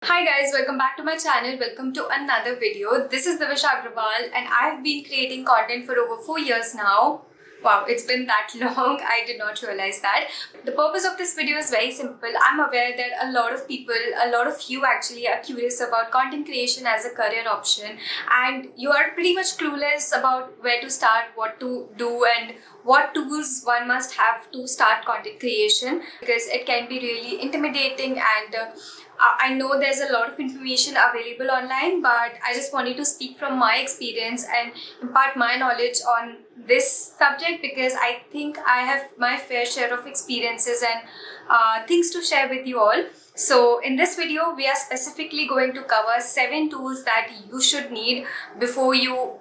Hi guys, welcome back to my channel. Welcome to another video. This is Divish Agrawal and I've been creating content for over 4 years now. Wow, it's been that long. I did not realize that. The purpose of this video is very simple. I'm aware that a lot of people, a lot of you actually are curious about content creation as a career option, and you are pretty much clueless about where to start, what to do, and what tools one must have to start content creation, because it can be really intimidating and I know there's a lot of information available online, but I just wanted to speak from my experience and impart my knowledge on this subject, because I think I have my fair share of experiences and things to share with you all. So in this video, we are specifically going to cover 7 tools that you should need before you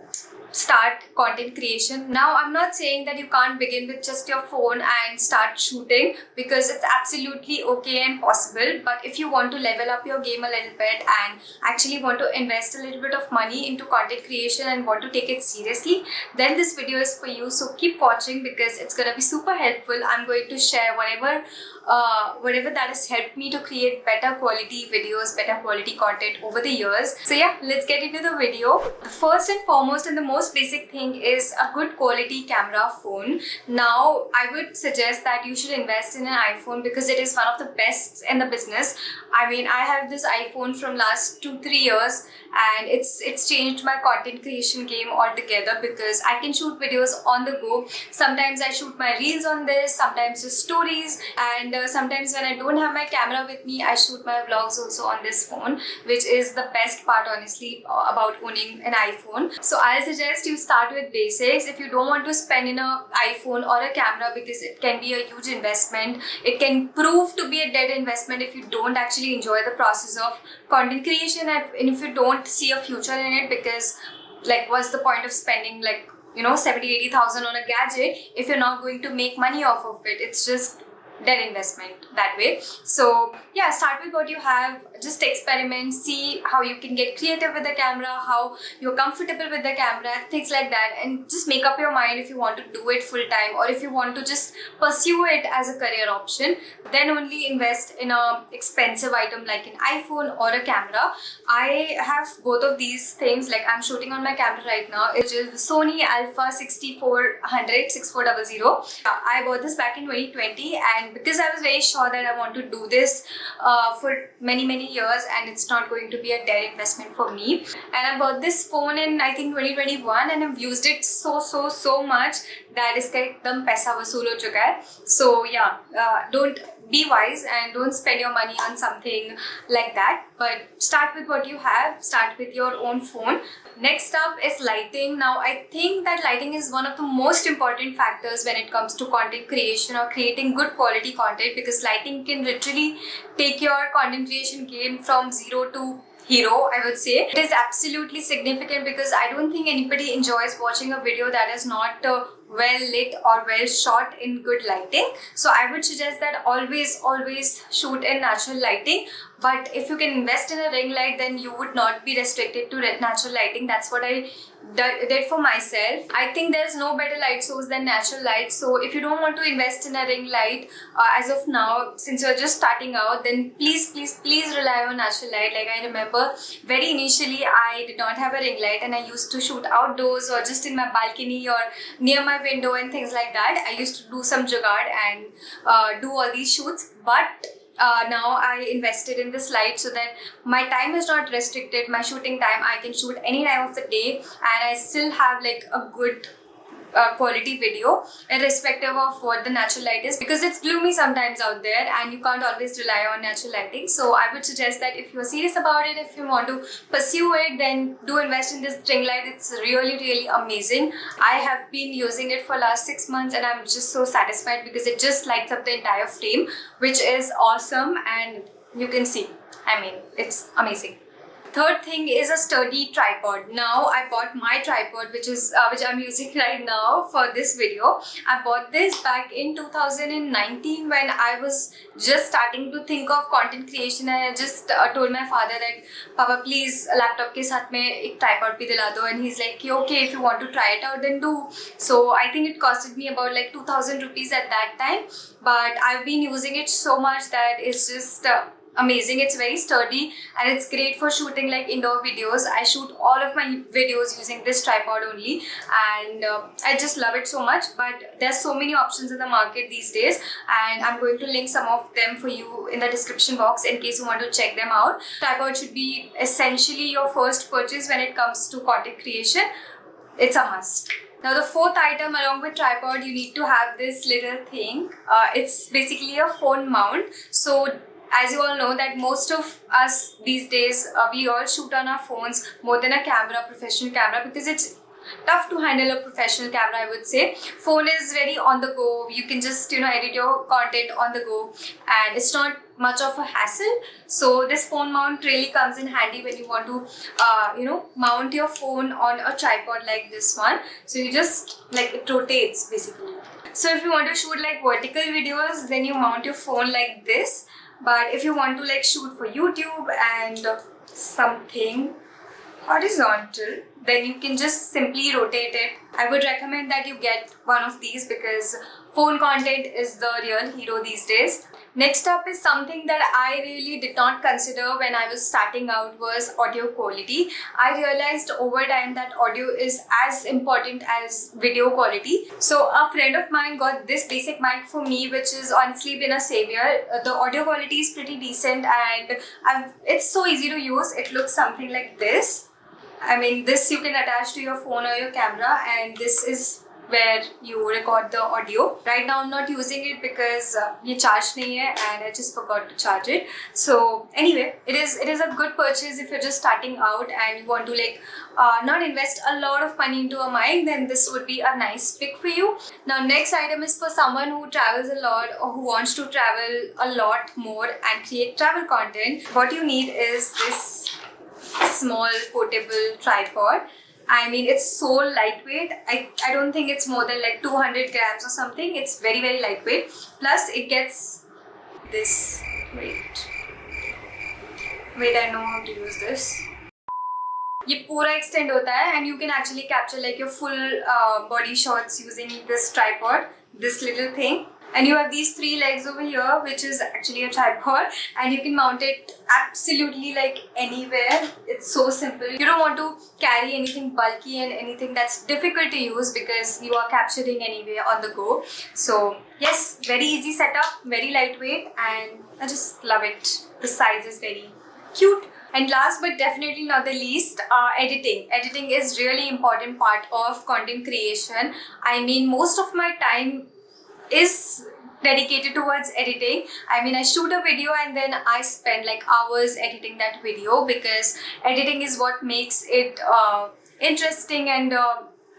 start content creation. Now, I'm not saying that you can't begin with just your phone and start shooting, because it's absolutely okay and possible. But if you want to level up your game a little bit and actually want to invest a little bit of money into content creation and want to take it seriously, then this video is for you. So keep watching, because it's gonna be super helpful. I'm going to share whatever that has helped me to create better quality videos, better quality content over the years. So yeah, let's get into the video. The first and foremost and the most basic thing is a good quality camera phone. Now, I would suggest that you should invest in an iPhone, because it is one of the best in the business. I mean, I have this iPhone from last 2-3 years, and it's changed my content creation game altogether, because I can shoot videos on the go. Sometimes I shoot my reels on this, sometimes just stories, and sometimes when I don't have my camera with me, I shoot my vlogs also on this phone, which is the best part, honestly, about owning an iPhone. So I'll suggest you start with basics. If you don't want to spend in an iPhone or a camera, because it can be a huge investment, it can prove to be a dead investment if you don't actually enjoy the process of content creation, and if you don't see a future in it, because like, what's the point of spending 70,000-80,000 on a gadget if you're not going to make money off of it? It's just dead investment that way. So yeah, start with what you have, just experiment, see how you can get creative with the camera, how you're comfortable with the camera, things like that, and just make up your mind if you want to do it full time or if you want to just pursue it as a career option. Then only invest in a expensive item like an iPhone or a camera. I have both of these things. Like, I'm shooting on my camera right now, which is the Sony Alpha 6400. I bought this back in 2020, and because I was very sure that I want to do this for many years and it's not going to be a dead investment for me, and I bought this phone in, I think, 2021, and I've used it so much that इसका एकदम पैसा वसूल हो चुका है. So yeah, don't be wise and don't spend your money on something like that, but start with what you have, start with your own phone. Next up is lighting. Now, I think that lighting is one of the most important factors when it comes to content creation or creating good quality content, because lighting can literally take your content creation game from zero to hero, I would say. It is absolutely significant, because I don't think anybody enjoys watching a video that is not well lit or well shot in good lighting. So I would suggest that always shoot in natural lighting. But if you can invest in a ring light, then you would not be restricted to natural lighting. That's what I did for myself. I think there's no better light source than natural light. So if you don't want to invest in a ring light as of now, since you're just starting out, then please rely on natural light. Like, I remember very initially I did not have a ring light, and I used to shoot outdoors or just in my balcony or near my window and things like that. I used to do some jugaad and do all these shoots, but now I invested in this light so that my time is not restricted. My shooting time, I can shoot any time of the day, and I still have like a good quality video, irrespective of what the natural light is, because it's gloomy sometimes out there and you can't always rely on natural lighting. So I would suggest that if you're serious about it, if you want to pursue it, then do invest in this ring light. It's really amazing. I have been using it for last 6 months, and I'm just so satisfied, because it just lights up the entire frame, which is awesome. And you can see, I mean, it's amazing. Third thing is a sturdy tripod. Now, I bought my tripod, which I'm using right now for this video. I bought this back in 2019 when I was just starting to think of content creation, and I just told my father that, Papa, please laptop ke साथ में एक tripod भी दिला दो, and he's like, okay, if you want to try it out, then do. So I think it costed me about like 2,000 rupees at that time, but I've been using it so much that it's just amazing. It's very sturdy and it's great for shooting like indoor videos. I shoot all of my videos using this tripod only, and I just love it so much. But there's so many options in the market these days, and I'm going to link some of them for you in the description box in case you want to check them out. Tripod should be essentially your first purchase when it comes to content creation. It's a must. Now the fourth item along with tripod, you need to have this little thing. It's basically a phone mount. So as you all know that most of us these days, we all shoot on our phones more than a camera, professional camera, because it's tough to handle a professional camera, I would say. Phone is very on the go. You can just, edit your content on the go, and it's not much of a hassle. So this phone mount really comes in handy when you want to, mount your phone on a tripod like this one. So you just, it rotates basically. So if you want to shoot like vertical videos, then you mount your phone like this. But if you want to shoot for YouTube and something horizontal, then you can just simply rotate it. I would recommend that you get one of these because phone content is the real hero these days. Next up is something that I really did not consider when I was starting out, was audio quality. I realized over time that audio is as important as video quality. So a friend of mine got this basic mic for me, which has honestly been a savior. The audio quality is pretty decent, and it's so easy to use. It looks something like this. I mean, this you can attach to your phone or your camera, and this is where you record the audio. Right now I'm not using it because ye charge nahi hai and I just forgot to charge it. So anyway, it is a good purchase if you're just starting out and you want to not invest a lot of money into a mic. Then this would be a nice pick for you. Now next item is for someone who travels a lot or who wants to travel a lot more and create travel content. What you need is this small portable tripod. I mean, it's so lightweight. I don't think it's more than 200 grams or something. It's very, very lightweight. Plus it gets this, wait, I know how to use this. ये पूरा extend होता है and you can actually capture your full body shots using this tripod, this little thing. And you have these 3 legs over here, which is actually a tripod, and you can mount it absolutely anywhere. It's so simple. You don't want to carry anything bulky and anything that's difficult to use because you are capturing anywhere on the go. So yes, very easy setup, very lightweight, and I just love it. The size is very cute. And last but definitely not the least, editing. Editing is really important part of content creation. I mean, most of my time is dedicated towards editing. I mean, I shoot a video and then I spend hours editing that video because editing is what makes it interesting and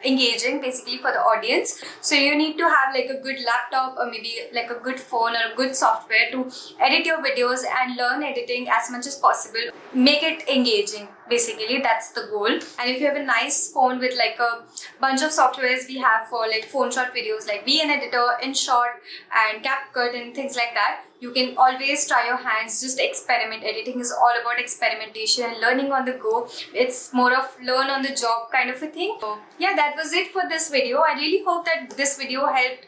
engaging basically for the audience. So you need to have a good laptop or maybe a good phone or a good software to edit your videos and learn editing as much as possible. Make it engaging. Basically, that's the goal. And if you have a nice phone with a bunch of softwares we have for phone shot videos like VN Editor, InShot and CapCut and things like that, you can always try your hands, just experiment. Editing is all about experimentation and learning on the go. It's more of learn on the job kind of a thing. So yeah, that was it for this video. I really hope that this video helped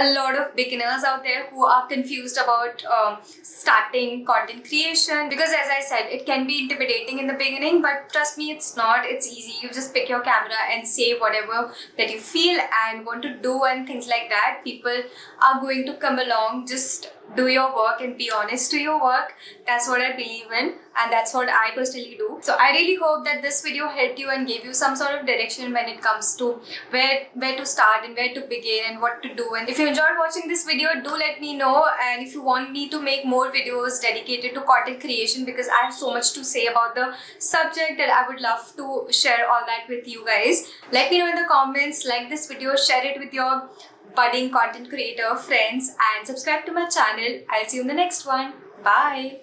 a lot of beginners out there who are confused about starting content creation, because as I said, it can be intimidating in the beginning, but trust me, it's not. It's easy. You just pick your camera and say whatever that you feel and want to do and things like that. People are going to come along. Just do your work and be honest to your work. That's what I believe in, and that's what I personally do. So I really hope that this video helped you and gave you some sort of direction when it comes to where to start and where to begin and what to do. And if you enjoyed watching this video, do let me know. And if you want me to make more videos dedicated to content creation, because I have so much to say about the subject that I would love to share all that with you guys, let me know in the comments. Like this video, share it with your budding content creator friends, and subscribe to my channel. I'll see you in the next one. Bye.